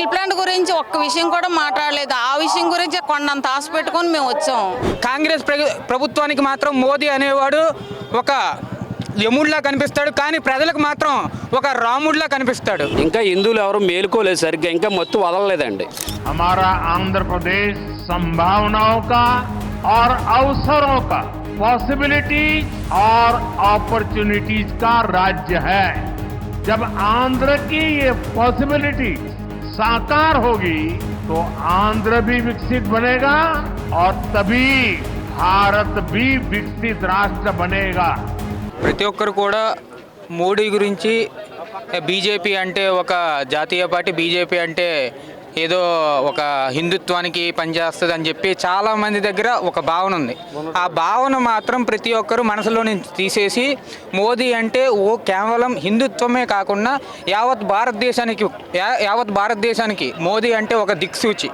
Steel plant గురించి ఒక్క విషయం కూడా మాట్లాడలేదు. ఆ విషయం గురించి కొండంత ఆశ పెట్టుకొని మేము వచ్చాం. కాంగ్రెస్ ప్రభుత్వానికి మాత్రం మోదీ అనేవాడు ఒక యముడిలా కనిపిస్తాడు, కానీ ప్రజలకు మాత్రం ఒక రాముడిలా కనిపిస్తాడు. ఇంకా హిందువులు ఎవరు మేలుకోలేదు సరిగ్గా, ఇంకా మత్తు వదలలేదండి. हमारा आंध्र प्रदेश संभावनाओं का और अवसरों का, पॉसिबिलिटीज और अपॉर्चुनिटीज का राज्य है. जब आंध्र की ये पॉसिबिलिटी साकार होगी तो आंध्र भी विकसित बनेगा और तभी भारत भी विकसित राष्ट्र बनेगा. ప్రతి ఒక్కరు కూడా మోడీ గురించి బీజేపీ అంటే ఒక జాతీయ పార్టీ, బీజేపీ అంటే ఏదో ఒక హిందుత్వానికి పనిచేస్తుంది అని చెప్పి చాలామంది దగ్గర ఒక భావన ఉంది. ఆ భావన మాత్రం ప్రతి ఒక్కరు మనసులో నుంచి తీసేసి మోదీ అంటే కేవలం హిందుత్వమే కాకుండా యావత్ భారతదేశానికి మోదీ అంటే ఒక దిక్సూచి.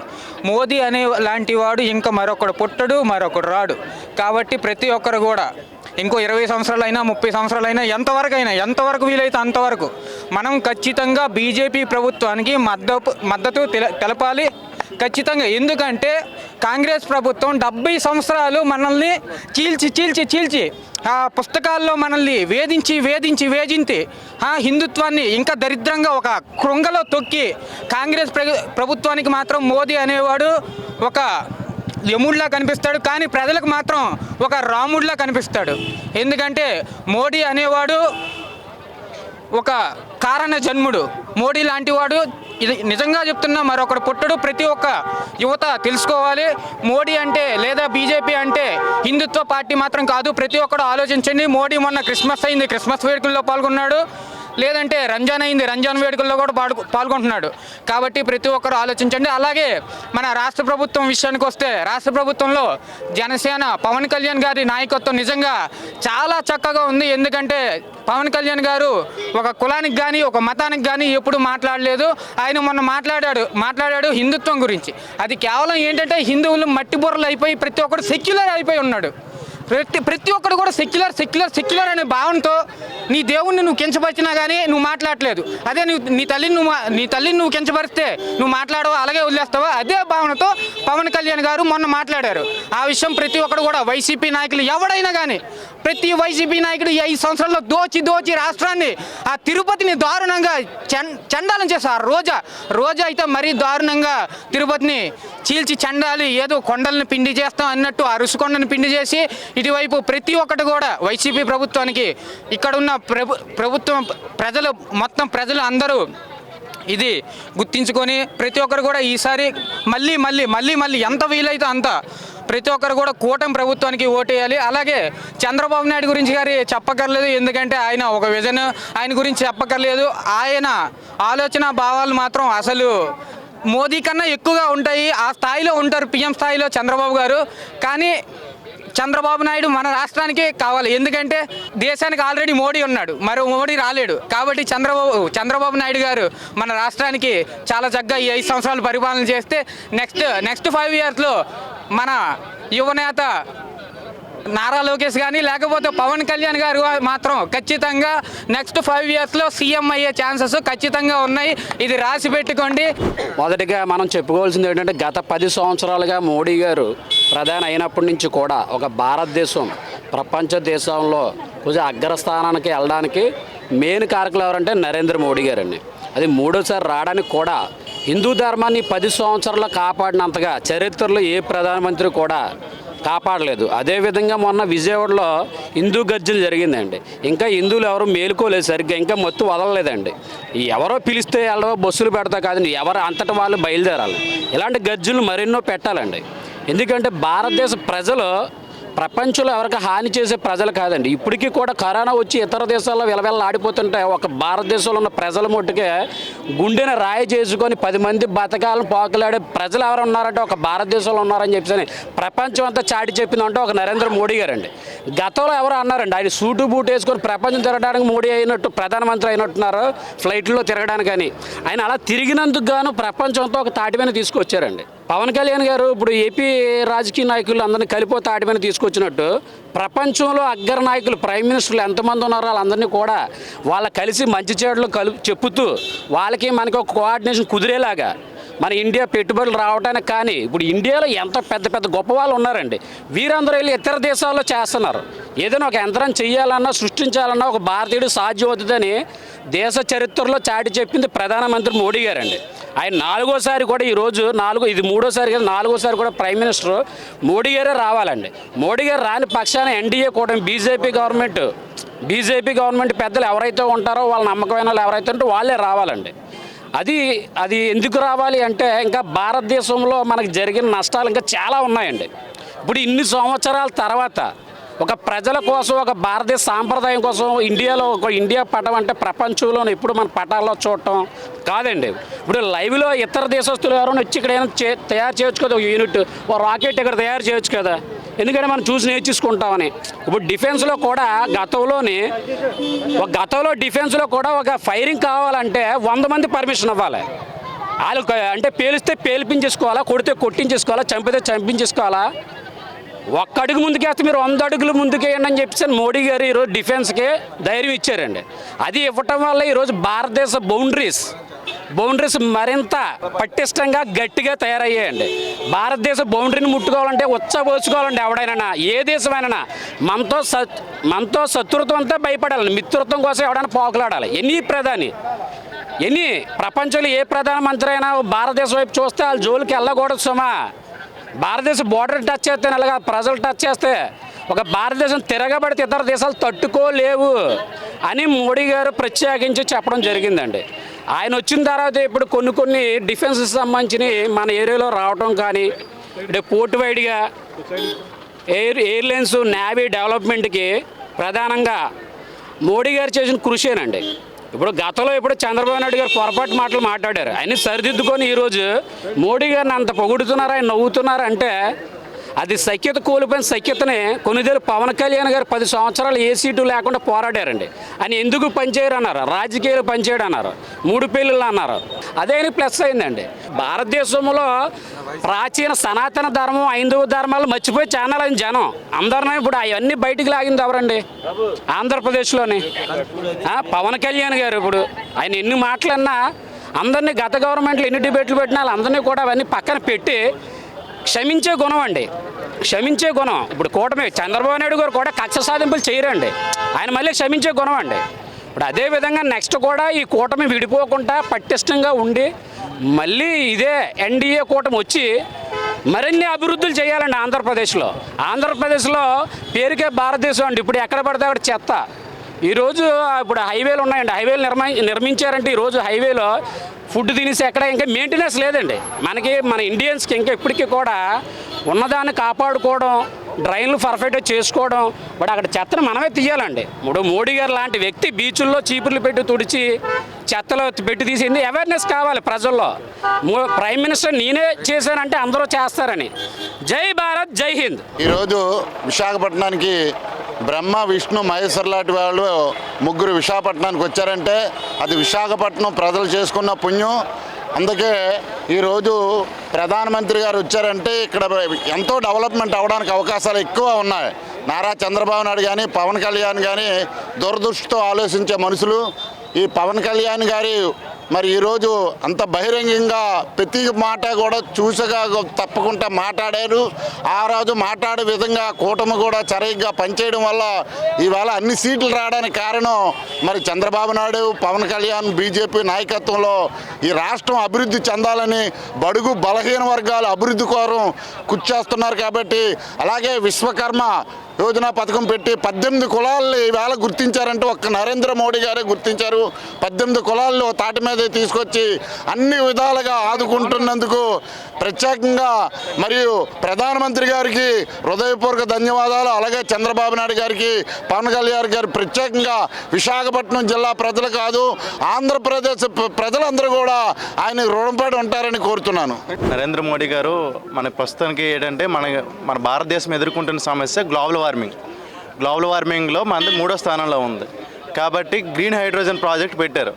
మోదీ అనే లాంటి వాడు ఇంకా మరొకడు పుట్టడు, మరొకడు రాడు. కాబట్టి ప్రతి ఒక్కరు కూడా ఇంకో 20 సంవత్సరాలైనా 30 సంవత్సరాలైనా ఎంతవరకు వీలైతే అంతవరకు మనం ఖచ్చితంగా బీజేపీ ప్రభుత్వానికి మద్దతు తెలపాలి ఖచ్చితంగా. ఎందుకంటే కాంగ్రెస్ ప్రభుత్వం 70 సంవత్సరాలు మనల్ని చీల్చి ఆ పుస్తకాల్లో మనల్ని వేధించి హిందుత్వాన్ని ఇంకా దరిద్రంగా ఒక కృంగలో తొక్కి కాంగ్రెస్ ప్రభుత్వానికి మాత్రం మోదీ అనేవాడు ఒక యముడిలా కనిపిస్తాడు, కానీ ప్రజలకు మాత్రం ఒక రాముడిలా కనిపిస్తాడు. ఎందుకంటే మోడీ అనేవాడు ఒక కారణ జన్ముడు. మోడీ లాంటి వాడు ఇది నిజంగా చెప్తున్నా మరొకడు పుట్టడు. ప్రతి ఒక్క యువత తెలుసుకోవాలి. మోడీ అంటే లేదా బీజేపీ అంటే హిందుత్వ పార్టీ మాత్రం కాదు. ప్రతి ఒక్కడు ఆలోచించండి. మోడీ మొన్న క్రిస్మస్ అయింది, క్రిస్మస్ వేడుకల్లో పాల్గొన్నాడు. లేదంటే రంజాన్ అయింది, రంజాన్ వేడుకల్లో కూడా పాల్గొంటున్నాడు. కాబట్టి ప్రతి ఒక్కరు ఆలోచించండి. అలాగే మన రాష్ట్ర ప్రభుత్వం విషయానికి వస్తే, రాష్ట్ర ప్రభుత్వంలో జనసేన పవన్ కళ్యాణ్ గారి నాయకత్వం నిజంగా చాలా చక్కగా ఉంది. ఎందుకంటే పవన్ కళ్యాణ్ గారు ఒక కులానికి కానీ ఒక మతానికి కానీ ఎప్పుడు మాట్లాడలేదు. ఆయన మొన్న మాట్లాడాడు హిందుత్వం గురించి. అది కేవలం ఏంటంటే హిందువులు మట్టి బుర్రలు అయిపోయి ప్రతి ఒక్కరు సెక్యులర్ అయిపోయి ఉన్నాడు. ప్రతి ఒక్కడు కూడా సెక్యులర్ అనే భావనతో నీ దేవుణ్ణి నువ్వు కించపరిచినా కానీ నువ్వు మాట్లాడలేదు. అదే నీ తల్లిని నువ్వు కించపరిస్తే నువ్వు మాట్లాడవా, అలాగే వదిలేస్తావా? అదే భావనతో పవన్ కళ్యాణ్ గారు మొన్న మాట్లాడారు. ఆ విషయం ప్రతి ఒక్కడు కూడా వైసీపీ నాయకులు ఎవడైనా కానీ, ప్రతి వైసీపీ నాయకుడు 5 సంవత్సరాల్లో దోచి రాష్ట్రాన్ని, ఆ తిరుపతిని దారుణంగా చండాలం చేశారు. రోజా అయితే మరీ దారుణంగా తిరుపతిని చీల్చి చండాలి, ఏదో కొండల్ని పిండి చేస్తాం అన్నట్టు ఆ రుషికొండని పిండి చేసి ఇటువైపు ప్రతి ఒక్కటి కూడా వైసీపీ ప్రభుత్వానికి ఇక్కడున్న ప్రభుత్వం ప్రజలు అందరూ ఇది గుర్తించుకొని ప్రతి ఒక్కరు కూడా ఈసారి మళ్ళీ ఎంత వీలైతే అంత ప్రతి ఒక్కరు కూడా కూటమి ప్రభుత్వానికి ఓటేయాలి. అలాగే చంద్రబాబు నాయుడు గురించి గారి చెప్పక్కర్లేదు. ఎందుకంటే ఆయన ఒక విజన్, ఆయన గురించి చెప్పక్కర్లేదు. ఆయన ఆలోచన భావాలు మాత్రం అసలు మోదీ కన్నా ఎక్కువగా ఉంటాయి. ఆ స్థాయిలో ఉంటారు, పిఎం స్థాయిలో చంద్రబాబు గారు. కానీ చంద్రబాబు నాయుడు మన రాష్ట్రానికి కావాలి. ఎందుకంటే దేశానికి ఆల్రెడీ మోడీ ఉన్నాడు, మరో మోడీ రాలేడు. కాబట్టి చంద్రబాబు నాయుడు గారు మన రాష్ట్రానికి చాలా చక్కగా ఈ 5 సంవత్సరాలు పరిపాలన చేస్తే నెక్స్ట్ 5 ఇయర్స్లో మన యువనేత నారా లోకేష్ కానీ లేకపోతే పవన్ కళ్యాణ్ గారు మాత్రం ఖచ్చితంగా నెక్స్ట్ 5 ఇయర్స్లో సీఎం అయ్యే ఛాన్సెస్ ఖచ్చితంగా ఉన్నాయి. ఇది రాసి పెట్టుకోండి. మొదటిగా మనం చెప్పుకోవాల్సింది ఏంటంటే గత 10 సంవత్సరాలుగా మోడీ గారు ప్రధాని అయినప్పటి నుంచి కూడా ఒక భారతదేశం ప్రపంచ దేశంలో కొంచెం అగ్రస్థానానికి వెళ్ళడానికి మెయిన్ కారకులు ఎవరంటే నరేంద్ర మోడీ గారండి. అది 3వసారి రావడానికి కూడా హిందూ ధర్మాన్ని 10 సంవత్సరాలు కాపాడినంతగా చరిత్రలో ఏ ప్రధానమంత్రి కూడా కాపాడలేదు. అదేవిధంగా మొన్న విజయవాడలో హిందూ గర్జన జరిగిందండి. ఇంకా హిందువులు ఎవరు మేలుకోలేదు సరిగ్గా, ఇంకా మత్తు వదలలేదండి. ఎవరో పిలిస్తే వెళ్ళవో బస్సులు పెడతా కాదండి, ఎవరు అంతటి వాళ్ళు బయలుదేరాలి. ఇలాంటి గర్జనలు మరెన్నో పెట్టాలండి. ఎందుకంటే భారతదేశ ప్రజలు ప్రపంచంలో ఎవరికి హాని చేసే ప్రజలు కాదండి. ఇప్పటికీ కూడా కరోనా వచ్చి ఇతర దేశాల్లో ఆడిపోతుంటే ఒక భారతదేశంలో ఉన్న ప్రజల మట్టుకే గుండెని రాయి చేసుకొని 10 మంది బతకాలను పోకలాడే ప్రజలు ఎవరు ఉన్నారంటే ఒక భారతదేశంలో ఉన్నారని చెప్పి ప్రపంచం అంతా చాటి చెప్పిందంటే ఒక నరేంద్ర మోడీ గారండి. గతంలో ఎవరు అన్నారండి, ఆయన సూటు బూట్ వేసుకొని ప్రపంచం తిరగడానికి మోడీ అయినట్టు ప్రధానమంత్రి అయినట్టున్నారు ఫ్లైట్లో తిరగడానికి. అని ఆయన అలా తిరిగినందుకు గాను ప్రపంచంతో ఒక తాటిపైన తీసుకొచ్చారండి. పవన్ కళ్యాణ్ గారు ఇప్పుడు ఏపీ రాజకీయ నాయకులు అందరినీ కలిపో తాటిపైన తీసుకొచ్చినట్టు ప్రపంచంలో అగ్ర నాయకులు ప్రైమ్ మినిస్టర్లు ఎంతమంది ఉన్నారో వాళ్ళందరినీ కూడా వాళ్ళ కలిసి మంచి చెడులు చెప్పుతూ వాళ్ళకి మనకి ఒక కోఆర్డినేషన్ కుదిరేలాగా మన ఇండియా పెట్టుబడులు రావడానికి. కానీ ఇప్పుడు ఇండియాలో ఎంత పెద్ద పెద్ద గొప్ప వాళ్ళు ఉన్నారండి, వీరందరూ వెళ్ళి ఇతర దేశాల్లో చేస్తున్నారు. ఏదైనా ఒక యంత్రం చేయాలన్నా సృష్టించాలన్నా ఒక భారతీయుడు సాధ్యం అవుతుందని దేశ చరిత్రలో చాటి చెప్పింది ప్రధానమంత్రి మోడీ గారండి. ఆయన 4వ కూడా ఈరోజు ఇది 3వసారి కదా, 4వసారి కూడా ప్రైమ్ మినిస్టర్ మోడీ గారే రావాలండి. మోడీ గారు రాని పక్షాన ఎన్డీఏ కూడా బీజేపీ గవర్నమెంట్ పెద్దలు ఎవరైతే ఉంటారో వాళ్ళ నమ్మకమైన వాళ్ళు ఎవరైతే ఉంటే వాళ్ళే రావాలండి. అది ఎందుకు రావాలి అంటే ఇంకా భారతదేశంలో మనకు జరిగిన నష్టాలు ఇంకా చాలా ఉన్నాయండి. ఇప్పుడు ఇన్ని సంవత్సరాల తర్వాత ఒక ప్రజల కోసం, ఒక భారతదేశ సాంప్రదాయం కోసం ఇండియాలో ఒక ఇండియా పటం అంటే ప్రపంచంలో ఎప్పుడు మన పటాల్లో చూడటం కాదండి. ఇప్పుడు లైవ్లో ఇతర దేశస్తులు ఎవరైనా వచ్చి ఇక్కడ ఏమైనా తయారు చేయొచ్చు కదా, ఒక యూనిట్, ఒక రాకెట్ ఇక్కడ తయారు చేయొచ్చు కదా, ఎందుకంటే మనం చూసి నేర్చుకుంటామని. ఇప్పుడు డిఫెన్స్లో కూడా గతంలో డిఫెన్స్లో కూడా ఒక ఫైరింగ్ కావాలంటే 100 మంది పర్మిషన్ ఇవ్వాలి. వాళ్ళు అంటే పేలిస్తే పేల్పించేసుకోవాలా, కొడితే కొట్టించేసుకోవాలా, చంపితే చంపించేసుకోవాలా. ఒక్క అడుగు ముందుకేస్తే మీరు 100 అడుగులు ముందుకేయండి అని చెప్పేసి మోడీ గారు ఈరోజు డిఫెన్స్కి ధైర్యం ఇచ్చారండి. అది ఇవ్వటం వల్ల ఈరోజు భారతదేశ బౌండరీస్ మరింత పటిష్టంగా గట్టిగా తయారయ్యాయండి. భారతదేశ బౌండరీని ముట్టుకోవాలంటే ఉచ్చబోచుకోవాలండి. ఎవడైనా ఏ దేశమైనా మనతో శత్రుత్వం అంతా భయపడాలి, మిత్రత్వం కోసం ఎవడైనా పోకలాడాలి. ప్రపంచంలో ఏ ప్రధానమంత్రి అయినా భారతదేశం వైపు చూస్తే వాళ్ళ జోలికి వెళ్ళకూడదు సుమా. భారతదేశ బోర్డర్ టచ్ చేస్తే అలాగా ప్రజలు టచ్ చేస్తే ఒక భారతదేశం తిరగబడితే ఇతర దేశాలు తట్టుకోలేవు అని మోడీ గారు ప్రత్యేకించి చెప్పడం జరిగిందండి. ఆయన వచ్చిన తర్వాత ఇప్పుడు కొన్ని డిఫెన్స్కి సంబంధించి మన ఏరియాలో రావడం కానీ, అంటే పోర్ట్ వైడ్గా ఎయిర్లైన్స్ నేవీ డెవలప్మెంట్కి ప్రధానంగా మోడీ గారు చేసిన కృషేనండి. ఇప్పుడు గతంలో చంద్రబాబు నాయుడు గారు పొరపాటు మాటలు మాట్లాడారు, ఆయన సరిదిద్దుకొని ఈరోజు మోడీ గారిని అంత పొగుడుతున్నారు, ఆయన నవ్వుతున్నారు అంటే అది సఖ్యత కోల్పోయిన సఖ్యతని కొన్నిదేళ్ళు పవన్ కళ్యాణ్ గారు 10 సంవత్సరాలు ఏ సీటు లేకుండా పోరాడారండి. అని ఎందుకు పనిచేయరు అన్నారు, రాజకీయాలు పనిచేయడం అన్నారు, 3 పెళ్ళిళ్ళు అన్నారు. అదే ప్లస్ అయిందండి. భారతదేశంలో ప్రాచీన సనాతన ధర్మం, హైందవ ధర్మాలు మర్చిపోయి ఛానల్ అయిన జనం అందరినీ ఇప్పుడు అవన్నీ బయటికి లాగింది ఎవరండి? ఆంధ్రప్రదేశ్లోని పవన్ కళ్యాణ్ గారు. ఇప్పుడు ఆయన ఎన్ని మాటలన్నా అందరినీ గత గవర్నమెంట్లో ఎన్ని డిబేట్లు పెట్టినా అందరినీ కూడా అవన్నీ పక్కన పెట్టి క్షమించే గుణం ఇప్పుడు కూటమి చంద్రబాబు నాయుడు గారు కూడా కక్ష సాధింపులు చేయరండి, ఆయన మళ్ళీ క్షమించే గుణం అండి. ఇప్పుడు అదేవిధంగా నెక్స్ట్ కూడా ఈ కూటమి విడిపోకుండా పటిష్టంగా ఉండి మళ్ళీ ఇదే ఎన్డీఏ కూటమి వచ్చి మరిన్ని అభివృద్ధులు చేయాలండి. ఆంధ్రప్రదేశ్లో పేరుకే భారతదేశం అండి. ఇప్పుడు ఎక్కడ పడితే అక్కడ చెత్త. ఈరోజు ఇప్పుడు హైవేలు ఉన్నాయండి, హైవేలు నిర్మించారంటే ఈరోజు హైవేలో ఫుడ్ తినేసి ఎక్కడ ఇంకా మెయింటెనెన్స్ లేదండి. మన ఇండియన్స్కి ఇంకా ఇప్పటికీ కూడా ఉన్నదాన్ని కాపాడుకోవడం, డ్రైన్లు పర్ఫెక్ట్గా చేసుకోవడం, బట్ అక్కడ చెత్తను మనమే తీయాలండి. ఇప్పుడు మోడీ గారు లాంటి వ్యక్తి బీచుల్లో చీపుర్లు పెట్టి తుడిచి చెత్తలో పెట్టి తీసింది అవేర్నెస్ కావాలి ప్రజల్లో. ప్రైమ్ మినిస్టర్ నేనే చేశానంటే అందరూ చేస్తారని. జై భారత్, జై హింద్. ఈరోజు విశాఖపట్నానికి బ్రహ్మ, విష్ణు, మహేశ్వర్ లాంటి వాళ్ళు 3 విశాఖపట్నానికి వచ్చారంటే అది విశాఖపట్నం ప్రజలు చేసుకున్న పుణ్యం. అందుకే ఈరోజు ప్రధానమంత్రి గారు వచ్చారంటే ఇక్కడ ఎంతో డెవలప్మెంట్ అవ్వడానికి అవకాశాలు ఎక్కువ ఉన్నాయి. నారా చంద్రబాబు నాయుడు కానీ, పవన్ కళ్యాణ్ కానీ దూరదృష్టితో ఆలోచించే మనుషులు. ఈ పవన్ కళ్యాణ్ గారి మరి ఈరోజు అంత బహిరంగంగా ప్రతి మాట కూడా చూసగా తప్పకుండా మాట్లాడారు. ఆ రోజు మాట్లాడే విధంగా కూటమి కూడా సరిగ్గా పనిచేయడం వల్ల ఇవాళ అన్ని సీట్లు రావడానికి కారణం మరి చంద్రబాబు నాయుడు, పవన్ కళ్యాణ్, బీజేపీ నాయకత్వంలో ఈ రాష్ట్రం అభివృద్ధి చెందాలని బడుగు బలహీన వర్గాల అభివృద్ధి కోసం కృషి కాబట్టి. అలాగే విశ్వకర్మ యోజన పథకం పెట్టి 18 కులాలని ఈవేళ గుర్తించారంటే ఒక్క నరేంద్ర మోడీ గారే గుర్తించారు. 18 కులాల్లో తాటి మీద తీసుకొచ్చి అన్ని విధాలుగా ఆదుకుంటున్నందుకు ప్రత్యేకంగా మరియు ప్రధానమంత్రి గారికి హృదయపూర్వక ధన్యవాదాలు. అలాగే చంద్రబాబు నాయుడు గారికి, పవన్ కళ్యాణ్ గారు ప్రత్యేకంగా విశాఖపట్నం జిల్లా ప్రజలు కాదు ఆంధ్రప్రదేశ్ ప్రజలందరూ కూడా ఆయన రుణపడి ఉంటారని కోరుతున్నాను. నరేంద్ర మోడీ గారు మన ప్రస్తుతానికి ఏంటంటే మన భారతదేశం ఎదుర్కొంటున్న సమస్య గ్లోబల్ వార్మింగ్లో మనది 3వ స్థానంలో ఉంది. కాబట్టి గ్రీన్ హైడ్రోజన్ ప్రాజెక్ట్ పెట్టారు.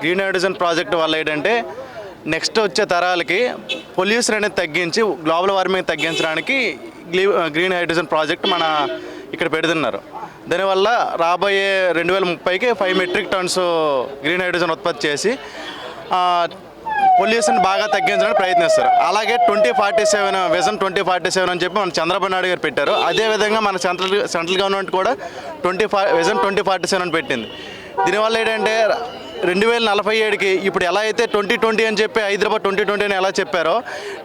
గ్రీన్ హైడ్రోజన్ ప్రాజెక్ట్ వల్ల ఏంటంటే నెక్స్ట్ వచ్చే తరాలకి పొల్యూషన్ అనేది తగ్గించి గ్లోబల్ వార్మింగ్ తగ్గించడానికి గ్రీన్ హైడ్రోజన్ ప్రాజెక్ట్ మన ఇక్కడ పెడుతున్నారు. దానివల్ల రాబోయే 2030కి 5 మెట్రిక్ టన్స్ గ్రీన్ హైడ్రోజన్ ఉత్పత్తి చేసి పొల్యూషన్ బాగా తగ్గించడానికి ప్రయత్నిస్తారు. అలాగే 2047 విజన్ 2047 అని చెప్పి మన చంద్రబాబు నాయుడు గారు పెట్టారు. అదేవిధంగా మన సెంట్రల్ గవర్నమెంట్ కూడా విజన్ 2047 అని పెట్టింది. దీనివల్ల ఏంటంటే 2047కి ఇప్పుడు ఎలా అయితే 2020 అని చెప్పి హైదరాబాద్ 2020 అని ఎలా చెప్పారో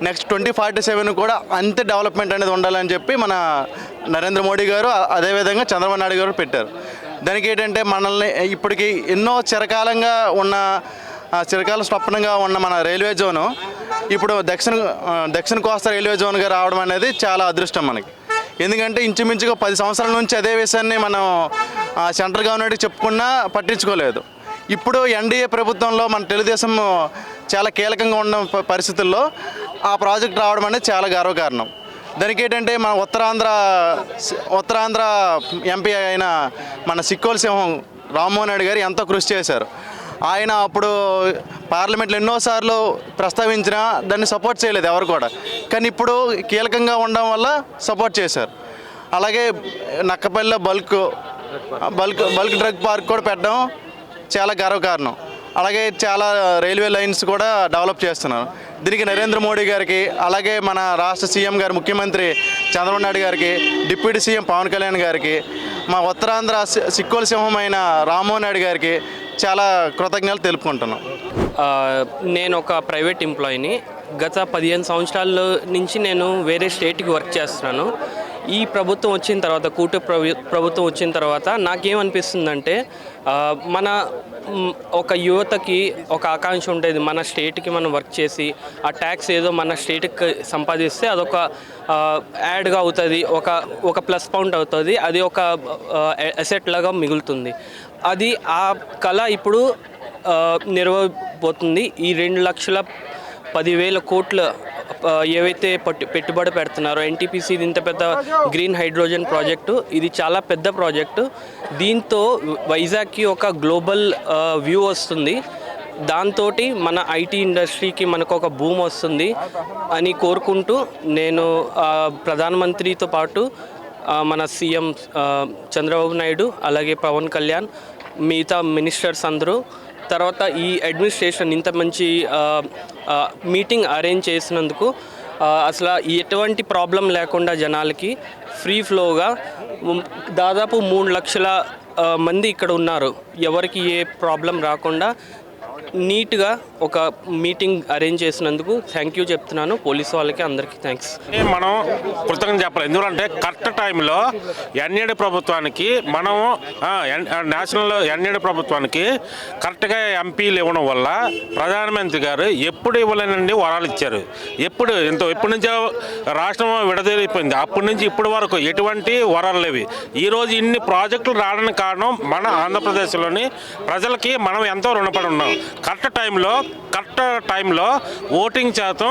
నెక్స్ట్ 2047 కూడా అంతే డెవలప్మెంట్ అనేది ఉండాలని చెప్పి మన నరేంద్ర మోడీ గారు అదేవిధంగా చంద్రబాబు నాయుడు గారు పెట్టారు. దానికి ఏంటంటే మనల్ని ఇప్పటికి ఎన్నో చిరకాల స్వప్నంగా ఉన్న మన రైల్వే జోను ఇప్పుడు దక్షిణ కోస్తా రైల్వే జోన్గా రావడం అనేది చాలా అదృష్టం మనకి. ఎందుకంటే ఇంచుమించుగా 10 సంవత్సరాల నుంచి అదే విషయాన్ని మనం సెంట్రల్ గవర్నమెంట్కి చెప్పుకున్నా పట్టించుకోలేదు. ఇప్పుడు ఎన్డీఏ ప్రభుత్వంలో మన తెలుగుదేశం చాలా కీలకంగా ఉన్న పరిస్థితుల్లో ఆ ప్రాజెక్ట్ రావడం అనేది చాలా గర్వకారణం. దానికి ఏంటంటే మన ఉత్తరాంధ్ర ఎంపీ అయిన మన సిక్కోల సింహం రామ్మోహన్ రెడ్డి గారు ఎంతో కృషి చేశారు. ఆయన అప్పుడు పార్లమెంట్లో ఎన్నోసార్లు ప్రస్తావించినా దాన్ని సపోర్ట్ చేయలేదు ఎవరు కూడా, కానీ ఇప్పుడు కీలకంగా ఉండడం వల్ల సపోర్ట్ చేశారు. అలాగే నక్కపల్లిలో బల్క్ డ్రగ్ పార్క్ కూడా పెట్టడం చాలా గర్వకారణం. అలాగే చాలా రైల్వే లైన్స్ కూడా డెవలప్ చేస్తున్నారు. దీనికి నరేంద్ర మోడీ గారికి, అలాగే మన రాష్ట్ర సీఎం గారు ముఖ్యమంత్రి చంద్రబాబు నాయుడు గారికి, డిప్యూటీ సీఎం పవన్ కళ్యాణ్ గారికి, మా ఉత్తరాంధ్ర సిక్కోల సింహమైన రామ్మోహన్ నాయుడు గారికి చాలా కృతజ్ఞతలు తెలుపుకుంటున్నాం. నేను ఒక ప్రైవేట్ ఎంప్లాయీని. గత 15 సంవత్సరాల నుంచి నేను వేరే స్టేట్కి వర్క్ చేస్తున్నాను. ఈ ప్రభుత్వం వచ్చిన తర్వాత ప్రభుత్వం వచ్చిన తర్వాత నాకేమనిపిస్తుందంటే మన ఒక యువతకి ఒక ఆకాంక్ష ఉంటుంది, మన స్టేట్కి మనం వర్క్ చేసి ఆ ట్యాక్స్ ఏదో మన స్టేట్కి సంపాదిస్తే అదొక యాడ్గా అవుతుంది, ఒక ప్లస్ పాయింట్ అవుతుంది, అది ఒక అసెట్ లాగా మిగులుతుంది. అది ఆ కళ ఇప్పుడు నెరవేరబోతుంది. ఈ 2,10,000 కోట్ల ఏవైతే పెట్టుబడి పెడుతున్నారో ఎన్టీపీసీ, ఇది ఇంత పెద్ద గ్రీన్ హైడ్రోజన్ ప్రాజెక్టు, ఇది చాలా పెద్ద ప్రాజెక్టు. దీంతో వైజాగ్కి ఒక గ్లోబల్ వ్యూ వస్తుంది. దాంతో మన ఐటీ ఇండస్ట్రీకి మనకు ఒక బూమ్ వస్తుంది అని కోరుకుంటూ నేను ప్రధానమంత్రితో పాటు మన సీఎం చంద్రబాబు నాయుడు, అలాగే పవన్ కళ్యాణ్, మిగతా మినిస్టర్స్ అందరూ, తర్వాత ఈ అడ్మినిస్ట్రేషన్ ఇంత మంచి మీటింగ్ అరేంజ్ చేసినందుకు అసలు ఎటువంటి ప్రాబ్లం లేకుండా జనాలకి ఫ్రీ ఫ్లోగా దాదాపు 3 లక్షల మంది ఇక్కడ ఉన్నారు. ఎవరికి ఏ ప్రాబ్లం రాకుండా నీట్గా ఒక మీటింగ్ అరేంజ్ చేసినందుకు థ్యాంక్ యూ చెప్తున్నాను. పోలీసు వాళ్ళకి అందరికీ థ్యాంక్స్. మనం కృతజ్ఞత చెప్పాలి. ఎందుకంటే కరెక్ట్ టైంలో ఎన్ఏడి ప్రభుత్వానికి మనం నేషనల్ ఎన్ఏడి ప్రభుత్వానికి కరెక్ట్గా ఎంపీలు ఇవ్వడం వల్ల ప్రధానమంత్రి గారు ఎప్పుడు ఇవ్వలేనండి వరాలు ఇచ్చారు. ఎప్పటి నుంచో రాష్ట్రం విడదీరిపోయింది, అప్పటి నుంచి ఇప్పటి వరకు ఎటువంటి వరాలు లేవి. ఈరోజు ఇన్ని ప్రాజెక్టులు రావడానికి కారణం మన ఆంధ్రప్రదేశ్లోని ప్రజలకి మనం ఎంతో రుణపడి ఉన్నాం. కరెక్ట్ టైంలో ఓటింగ్ శాతం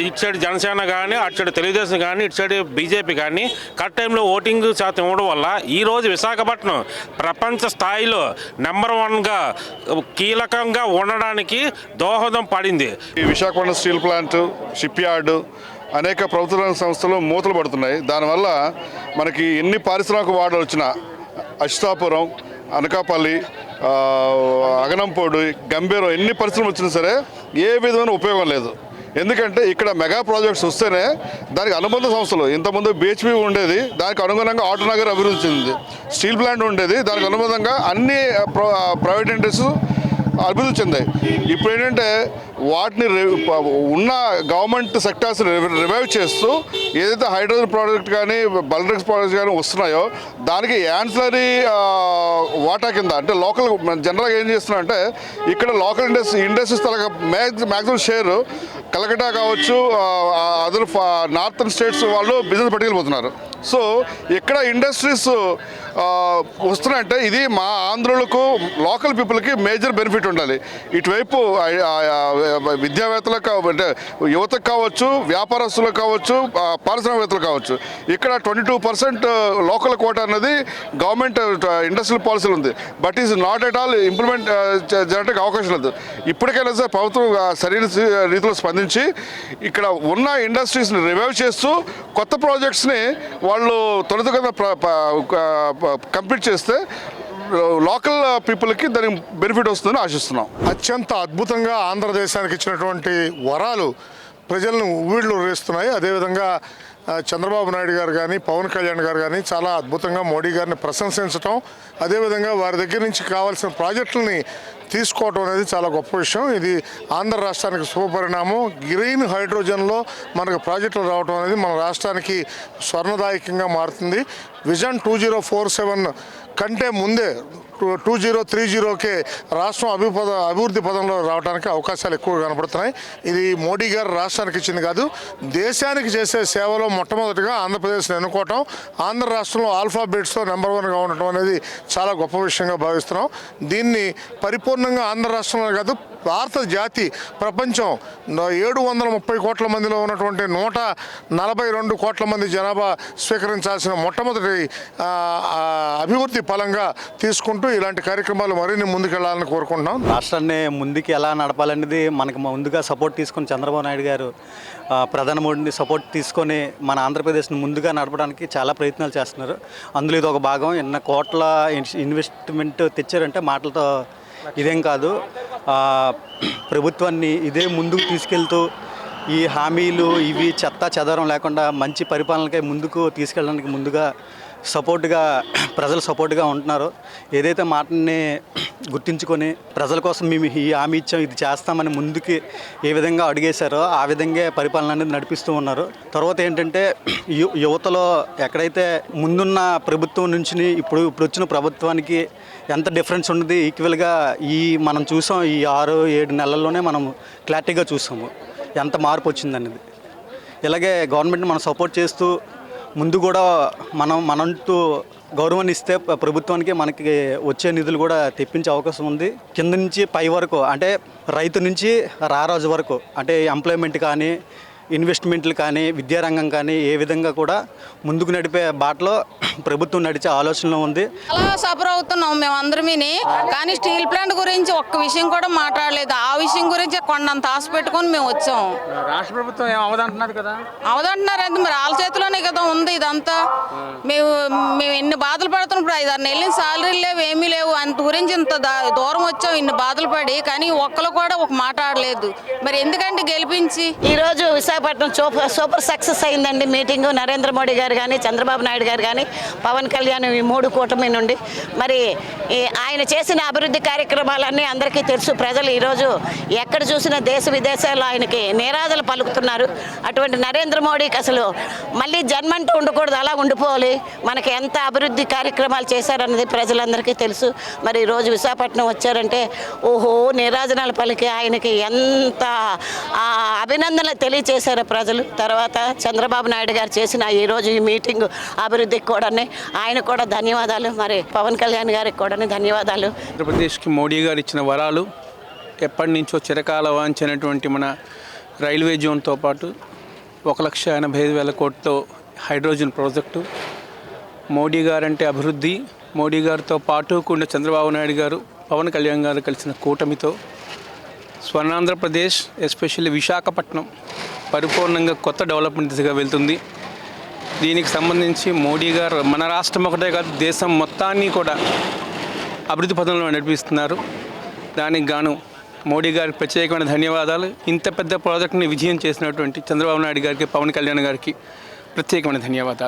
ఇటు సైడ్ జనసేన కానీ, అటు సైడ్ తెలుగుదేశం కానీ, ఇటు సైడ్ బీజేపీ కానీ కరెక్ట్ టైంలో ఓటింగ్ శాతం ఇవ్వడం వల్ల ఈరోజు విశాఖపట్నం ప్రపంచ స్థాయిలో నెంబర్ 1గా కీలకంగా ఉండడానికి దోహదం పడింది. ఈ Visakhapatnam steel plant, ship yard, అనేక ప్రభుత్వ రంగ సంస్థలు మూతలు పడుతున్నాయి. దానివల్ల మనకి ఎన్ని పారిశ్రామిక వాడలు వచ్చినా అశ్వాపురం, అనకాపల్లి, అగనంపూడి, గంభీరం ఎన్ని పరిశ్రమలు వచ్చినా సరే ఏ విధమైన ఉపయోగం లేదు. ఎందుకంటే ఇక్కడ మెగా ప్రాజెక్ట్స్ వస్తేనే దానికి అనుబంధ సంస్థలు, ఇంతకుముందు BHP ఉండేది, దానికి అనుగుణంగా ఆటోనగర్ అభివృద్ధి చెందింది. స్టీల్ ప్లాంట్ ఉండేది, దానికి అనుబంధంగా అన్ని ప్రైవేట్ ఇండస్ట్రీస్ అభివృద్ధి చెందాయి. ఇప్పుడు ఏంటంటే వాటిని ఉన్న గవర్నమెంట్ సెక్టార్స్ రివైవ్ చేస్తూ ఏదైతే హైడ్రోజన్ ప్రాజెక్ట్ కానీ, బల్క్ ప్రాజెక్ట్ కానీ వస్తున్నాయో దానికి యాన్సిలరీ వాటా కింద, అంటే లోకల్ జనరల్గా ఏం చేస్తున్నా అంటే ఇక్కడ లోకల్ ఇండస్ట్రీస్ తలగా మ్యాక్సిమం షేర్ కలకట్టా కావచ్చు, అదర్ నార్థన్ స్టేట్స్ వాళ్ళు బిజినెస్ పట్టుకెళ్ళిపోతున్నారు. సో ఇక్కడ ఇండస్ట్రీస్ వస్తున్నాయంటే ఇది మా ఆంధ్రులకు, లోకల్ పీపుల్కి మేజర్ బెనిఫిట్ ఉండాలి. ఇటువైపు విద్యావేత్తలకు, అంటే యువతకు కావచ్చు, వ్యాపారస్తులకు కావచ్చు, పారిశ్రామికవేత్తలు కావచ్చు. ఇక్కడ 22% లోకల్ కోటా అనేది గవర్నమెంట్ ఇండస్ట్రియల్ పాలసీలు ఉంది. But is not at all implement చేయడానికి అవకాశం లేదు. ఇప్పటికైనా సరే ప్రభుత్వం సరైన రీతిలో స్పందించి ఇక్కడ ఉన్న ఇండస్ట్రీస్ని రివైవ్ చేస్తూ కొత్త ప్రాజెక్ట్స్ని వాళ్ళు త్వరితగతిన కంప్లీట్ చేస్తే లోకల్ పీపుల్కి దానికి బెనిఫిట్ వస్తుందని ఆశిస్తున్నాం. అత్యంత అద్భుతంగా ఆంధ్రదేశానికి ఇచ్చినటువంటి వరాలు ప్రజలను ఊళ్ళో రేస్తున్నాయి. అదేవిధంగా చంద్రబాబు నాయుడు గారు కానీ పవన్ కళ్యాణ్ గారు కానీ చాలా అద్భుతంగా మోడీ గారిని ప్రశంసించడం, అదేవిధంగా వారి దగ్గర నుంచి కావాల్సిన ప్రాజెక్టులని తీసుకోవడం అనేది చాలా గొప్ప విషయం. ఇది ఆంధ్ర రాష్ట్రానికి శుభపరిణామం. గ్రీన్ హైడ్రోజన్లో మనకు ప్రాజెక్టులు రావడం అనేది మన రాష్ట్రానికి స్వర్ణదాయకంగా మారుతుంది. విజన్ 2047 కంటే ముందే 2030కే రాష్ట్రం అభివృద్ధి పదంలో రావడానికి అవకాశాలు ఎక్కువ కనపడుతున్నాయి. ఇది మోడీ గారు రాష్ట్రానికి ఇచ్చింది కాదు, దేశానికి చేసే సేవలో మొట్టమొదటిగా ఆంధ్రప్రదేశ్ని ఎన్నుకోవటం, ఆంధ్ర రాష్ట్రంలో ఆల్ఫాబెట్స్లో నెంబర్ 1గా ఉండటం అనేది చాలా గొప్ప విషయంగా భావిస్తున్నాం. దీన్ని పరిపూర్ణంగా ఆంధ్ర రాష్ట్రంలో కాదు, భారత జాతి ప్రపంచం 730 కోట్ల మందిలో ఉన్నటువంటి 142 కోట్ల మంది జనాభా స్వీకరించాల్సిన మొట్టమొదటి అభివృద్ధి ఫలంగా తీసుకుంటూ ఇలాంటి కార్యక్రమాలు మరిన్ని ముందుకెళ్లాలని కోరుకుంటున్నాం. రాష్ట్రాన్ని ముందుకు ఎలా నడపాలనేది మనకు ముందుగా సపోర్ట్ తీసుకొని చంద్రబాబు నాయుడు గారు ప్రధాని మోడీని సపోర్ట్ తీసుకొని మన ఆంధ్రప్రదేశ్ని ముందుగా నడపడానికి చాలా ప్రయత్నాలు చేస్తున్నారు. అందులో ఇది ఒక భాగం. ఎన్న కోట్ల ఇన్వెస్ట్మెంట్ తెచ్చారంటే మాటలతో ఇదేం కాదు. ప్రభుత్వాన్ని ఇదే ముందుకు తీసుకెళ్తూ ఈ హామీలు ఇవి చెత్త చెదరం లేకుండా మంచి పరిపాలనకై ముందుకు తీసుకెళ్ళడానికి ముందుగా సపోర్ట్గా ప్రజలు సపోర్ట్గా ఉంటున్నారు. ఏదైతే మాటని గుర్తించుకొని ప్రజల కోసం మేము ఈ హామీ ఇచ్చాం, ఇది చేస్తామని ముందుకి ఏ విధంగా అడిగేశారో ఆ విధంగా పరిపాలన అనేది నడిపిస్తూ ఉన్నారు. తర్వాత ఏంటంటే యువతలో ఎక్కడైతే ముందున్న ప్రభుత్వం నుంచి ఇప్పుడు వచ్చిన ప్రభుత్వానికి ఎంత డిఫరెన్స్ ఉన్నది ఈక్వల్గా మనం చూసాం. ఈ 6-7 నెలల్లోనే మనం క్లారిటీగా చూసాము ఎంత మార్పు వచ్చిందనేది. ఇలాగే గవర్నమెంట్ని మనం సపోర్ట్ చేస్తూ ముందు కూడా మనంటూ గౌరవాన్ని ఇస్తే ప్రభుత్వానికి మనకి వచ్చే నిధులు కూడా తెప్పించే అవకాశం ఉంది. కింద నుంచి పై వరకు అంటే రైతు నుంచి రారాజు వరకు అంటే ఎంప్లాయ్మెంట్ కానీ ఇన్వెస్ట్మెంట్లు కానీ విద్యారంగం కానీ ఏ విధంగా కూడా ముందుకు నడిపే బాటలో ప్రభుత్వం నడిచే ఆలోచనలో ఉంది. అలా సఫర్ అవుతున్నాం మేము అందరమీని. కానీ స్టీల్ ప్లాంట్ గురించి ఒక్క విషయం కూడా మాట్లాడలేదు. ఆ విషయం గురించి కొండంత ఆశ పెట్టుకొని మేము వచ్చాం. రాష్ట్ర ప్రభుత్వం ఏం అవదంటున్నారు కదా, అవదంటున్నారు అంటే మరి వాళ్ళ చేతిలోనే కదా ఉంది ఇదంతా. మేము ఎన్ని బాధలు పడుతున్నాం. ఇప్పుడు 5-6 నెలలు శాలరీలు లేవు, ఏమీ లేవు. అంత గురించి ఇంత దూరం వచ్చాం ఇన్ని బాధలు పడి, కానీ ఒక్కరు కూడా ఒక మాట ఆడలేదు. మరి ఎందుకంటే గెలిపించి ఈరోజు విశాఖపట్నం సూపర్ సక్సెస్ అయిందండి మీటింగు. నరేంద్ర మోడీ గారు కానీ చంద్రబాబు నాయుడు గారు కానీ పవన్ కళ్యాణ్ ఈ 3 కూటమి నుండి మరి ఆయన చేసిన అభివృద్ధి కార్యక్రమాలన్నీ అందరికీ తెలుసు. ప్రజలు ఈరోజు ఎక్కడ చూసినా దేశ విదేశాల్లో ఆయనకి నిరాదలు పలుకుతున్నారు. అటువంటి నరేంద్ర మోడీకి అసలు మళ్ళీ జన్మంటూ ఉండకూడదు, అలా ఉండిపోవాలి. మనకి ఎంత అభివృద్ధి కార్యక్రమాలు చేశారన్నది ప్రజలందరికీ తెలుసు. మరి ఈరోజు విశాఖపట్నం వచ్చారంటే ఓహో నిరాజనాలు పలికి ఆయనకి ఎంత అభినందనలు తెలియచేశారు ప్రజలు. తర్వాత చంద్రబాబు నాయుడు గారు చేసిన ఈరోజు ఈ మీటింగ్ అభివృద్ధికి కూడా ఆయన కూడా ధన్యవాదాలు. మరి పవన్ కళ్యాణ్ గారికి కూడా ధన్యవాదాలు. ఆంధ్రప్రదేశ్కి మోడీ గారు ఇచ్చిన వరాలు ఎప్పటి నుంచో చిరకాల వాంచినటువంటి మన రైల్వే జోన్తో పాటు 1,85,000 కోట్లతో హైడ్రోజన్ ప్రాజెక్టు, మోడీ గారు అంటే అభివృద్ధి, మోడీ గారితో పాటు కూడా చంద్రబాబు నాయుడు గారు పవన్ కళ్యాణ్ గారు కలిసిన కూటమితో స్వర్ణాంధ్రప్రదేశ్ ఎస్పెషల్లీ విశాఖపట్నం పరిపూర్ణంగా కొత్త డెవలప్మెంట్ దిశగా వెళ్తుంది. దీనికి సంబంధించి మోడీ గారు మన రాష్ట్రం ఒకటే కాదు దేశం మొత్తాన్ని కూడా అభివృద్ధి పథంలో నడిపిస్తున్నారు. దానికి గాను మోడీ గారికి ప్రత్యేకమైన ధన్యవాదాలు. ఇంత పెద్ద ప్రాజెక్టుని విజయం చేసినటువంటి చంద్రబాబు నాయుడు గారికి పవన్ కళ్యాణ్ గారికి ప్రత్యేకమైన ధన్యవాదాలు.